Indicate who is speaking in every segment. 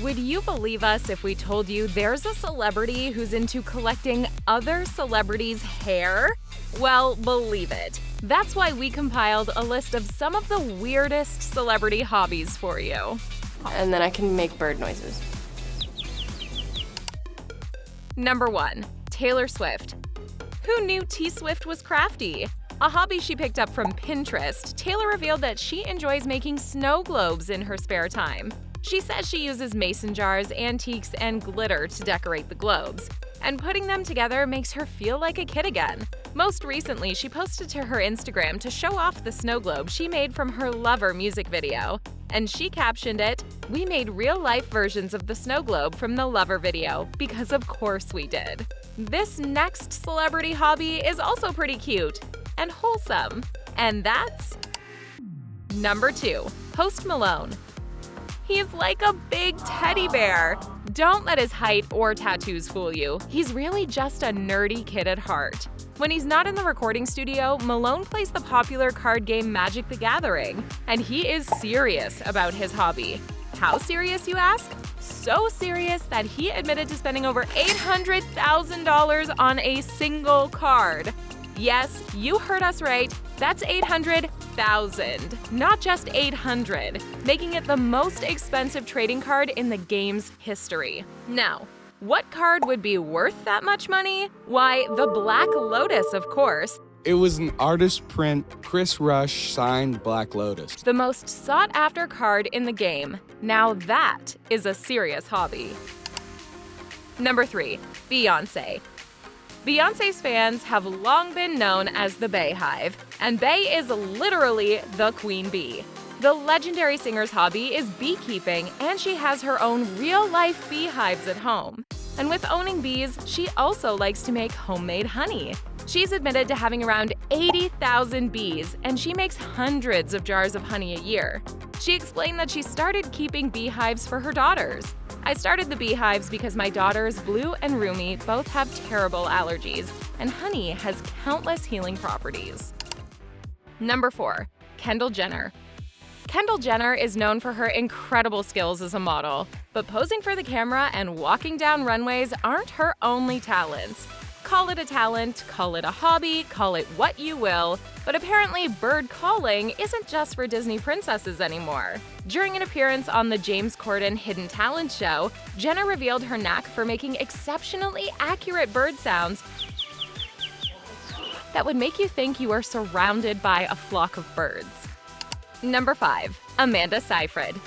Speaker 1: Would you believe us if we told you there's a celebrity who's into collecting other celebrities' hair? Well, believe it. That's why we compiled a list of some of the weirdest celebrity hobbies for you.
Speaker 2: And then I can make bird noises.
Speaker 1: Number 1. Taylor Swift. Who knew T-Swift was crafty? A hobby she picked up from Pinterest, Taylor revealed that she enjoys making snow globes in her spare time. She says she uses mason jars, antiques, and glitter to decorate the globes, and putting them together makes her feel like a kid again. Most recently, she posted to her Instagram to show off the snow globe she made from her Lover music video, and she captioned it, "We made real-life versions of the snow globe from the Lover video, because of course we did." This next celebrity hobby is also pretty cute and wholesome, and that's Number 2. Post Malone. He's like a big teddy bear. Don't let his height or tattoos fool you. He's really just a nerdy kid at heart. When he's not in the recording studio, Malone plays the popular card game Magic the Gathering, and he is serious about his hobby. How serious, you ask? So serious that he admitted to spending over $800,000 on a single card. Yes, you heard us right. That's 800,000, not just 800, making it the most expensive trading card in the game's history. Now, what card would be worth that much money? Why, the Black Lotus, of course.
Speaker 3: It was an artist print, Chris Rush signed Black Lotus.
Speaker 1: The most sought-after card in the game. Now that is a serious hobby. Number 3. Beyonce. Beyonce's fans have long been known as the Bey Hive, and Bey is literally the queen bee. The legendary singer's hobby is beekeeping, and she has her own real-life beehives at home. And with owning bees, she also likes to make homemade honey. She's admitted to having around 80,000 bees, and she makes hundreds of jars of honey a year. She explained that she started keeping beehives for her daughters. "I started the beehives because my daughters, Blue and Rumi, both have terrible allergies, and honey has countless healing properties." Number 4. Kendall Jenner. Kendall Jenner is known for her incredible skills as a model, but posing for the camera and walking down runways aren't her only talents. Call it a talent, call it a hobby, call it what you will, but apparently bird calling isn't just for Disney princesses anymore. During an appearance on the James Corden Hidden Talent show, Jenner revealed her knack for making exceptionally accurate bird sounds that would make you think you are surrounded by a flock of birds. Number 5. Amanda Seyfried.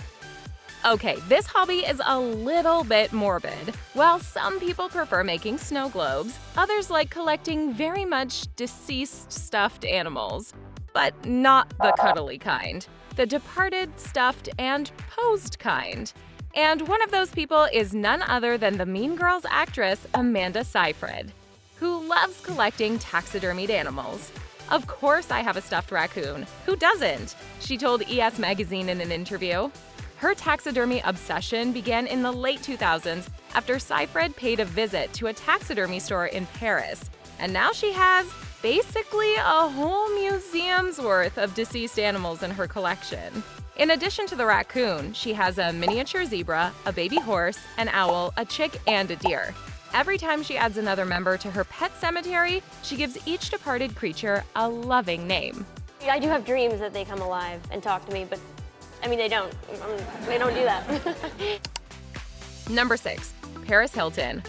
Speaker 1: Okay, this hobby is a little bit morbid. While some people prefer making snow globes, others like collecting very much deceased stuffed animals. But not the cuddly kind. The departed, stuffed, and posed kind. And one of those people is none other than the Mean Girls actress Amanda Seyfried, who loves collecting taxidermied animals. "Of course I have a stuffed raccoon. Who doesn't?" she told ES Magazine in an interview. Her taxidermy obsession began in the late 2000s after Seyfried paid a visit to a taxidermy store in Paris, and now she has basically a whole museum's worth of deceased animals in her collection. In addition to the raccoon, she has a miniature zebra, a baby horse, an owl, a chick, and a deer. Every time she adds another member to her pet cemetery, she gives each departed creature a loving name.
Speaker 4: I do have dreams that they come alive and talk to me, but I mean, they don't. They don't do that.
Speaker 1: Number 6. Paris Hilton.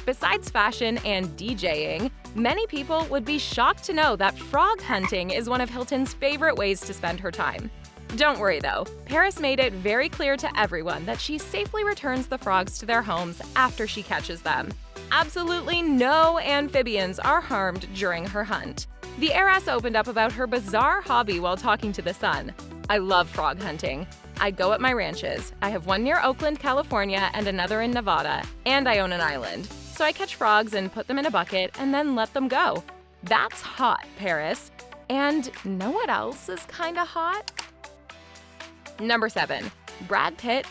Speaker 1: Besides fashion and DJing, many people would be shocked to know that frog hunting is one of Hilton's favorite ways to spend her time. Don't worry though, Paris made it very clear to everyone that she safely returns the frogs to their homes after she catches them. Absolutely no amphibians are harmed during her hunt. The heiress opened up about her bizarre hobby while talking to The Sun. "I love frog hunting. I go at my ranches. I have one near Oakland, California, and another in Nevada, and I own an island. So I catch frogs and put them in a bucket and then let them go. That's hot, Paris. And know what else is kinda hot?" Number 7. Brad Pitt.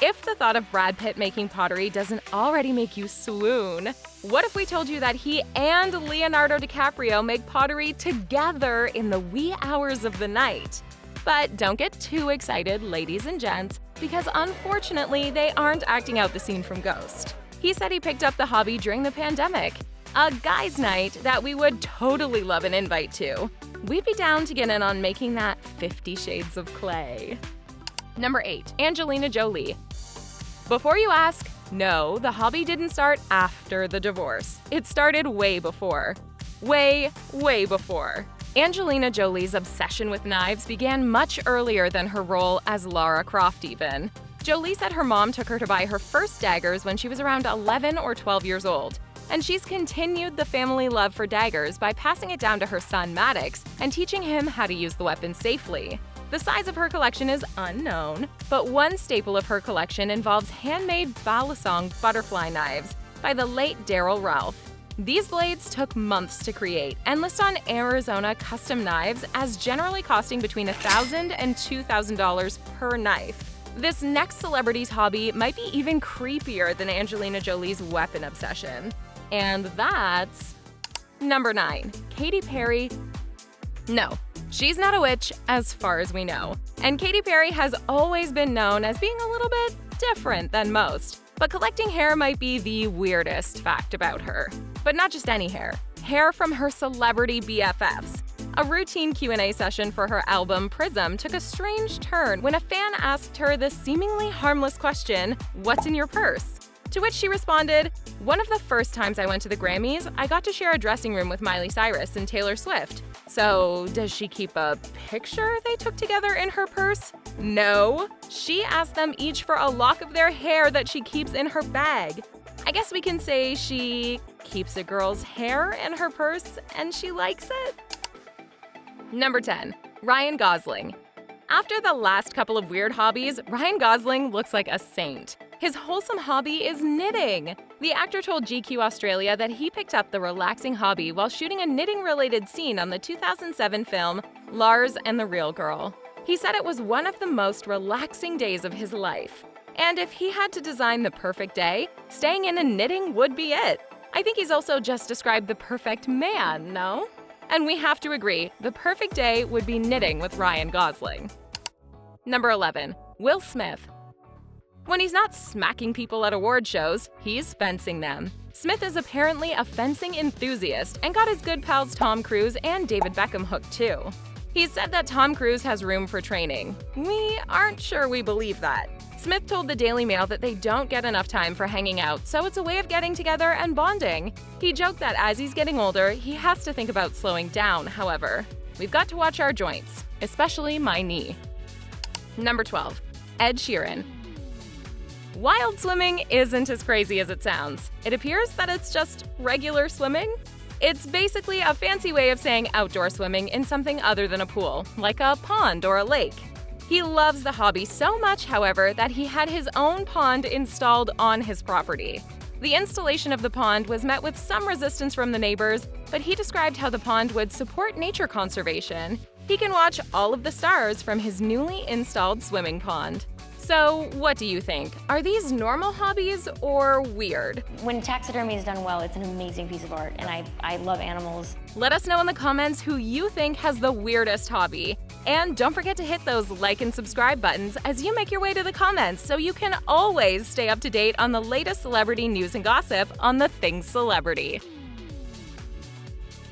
Speaker 1: If the thought of Brad Pitt making pottery doesn't already make you swoon, what if we told you that he and Leonardo DiCaprio make pottery together in the wee hours of the night? But don't get too excited, ladies and gents, because unfortunately they aren't acting out the scene from Ghost. He said he picked up the hobby during the pandemic. A guys' night that we would totally love an invite to. We'd be down to get in on making that 50 Shades of Clay. Number 8. Angelina Jolie. Before you ask, no, the hobby didn't start after the divorce. It started way before. Way before. Angelina Jolie's obsession with knives began much earlier than her role as Lara Croft even. Jolie said her mom took her to buy her first daggers when she was around 11 or 12 years old. And she's continued the family love for daggers by passing it down to her son Maddox and teaching him how to use the weapon safely. The size of her collection is unknown, but one staple of her collection involves handmade balisong butterfly knives by the late Daryl Ralph. These blades took months to create and list on Arizona Custom Knives as generally costing between $1,000 and $2,000 per knife. This next celebrity's hobby might be even creepier than Angelina Jolie's weapon obsession. And that's number 9. Katy Perry. No, she's not a witch as far as we know. And Katy Perry has always been known as being a little bit different than most. But collecting hair might be the weirdest fact about her. But not just any hair. Hair from her celebrity BFFs. A routine Q&A session for her album Prism took a strange turn when a fan asked her the seemingly harmless question, "What's in your purse?" To which she responded, "One of the first times I went to the Grammys, I got to share a dressing room with Miley Cyrus and Taylor Swift. So, does she keep a picture they took together in her purse? No. She asked them each for a lock of their hair that she keeps in her bag. I guess we can say she keeps a girl's hair in her purse and she likes it." Number 10. Ryan Gosling. After the last couple of weird hobbies, Ryan Gosling looks like a saint. His wholesome hobby is knitting. The actor told GQ Australia that he picked up the relaxing hobby while shooting a knitting-related scene on the 2007 film Lars and the Real Girl. He said it was one of the most relaxing days of his life. And if he had to design the perfect day, staying in and knitting would be it. I think he's also just described the perfect man, no? And we have to agree, the perfect day would be knitting with Ryan Gosling. Number 11. Will Smith. When he's not smacking people at award shows, he's fencing them. Smith is apparently a fencing enthusiast and got his good pals Tom Cruise and David Beckham hooked too. He said that Tom Cruise has room for training. We aren't sure we believe that. Smith told the Daily Mail that they don't get enough time for hanging out, so it's a way of getting together and bonding. He joked that as he's getting older, he has to think about slowing down, however. We've got to watch our joints, especially my knee. Number 12. Ed Sheeran. Wild swimming isn't as crazy as it sounds. It appears that it's just regular swimming. It's basically a fancy way of saying outdoor swimming in something other than a pool, like a pond or a lake. He loves the hobby so much, however, that he had his own pond installed on his property. The installation of the pond was met with some resistance from the neighbors, but he described how the pond would support nature conservation. He can watch all of the stars from his newly installed swimming pond. So, what do you think? Are these normal hobbies or weird?
Speaker 4: When taxidermy is done well, it's an amazing piece of art, and I love animals.
Speaker 1: Let us know in the comments who you think has the weirdest hobby. And don't forget to hit those like and subscribe buttons as you make your way to the comments so you can always stay up to date on the latest celebrity news and gossip on The Things Celebrity.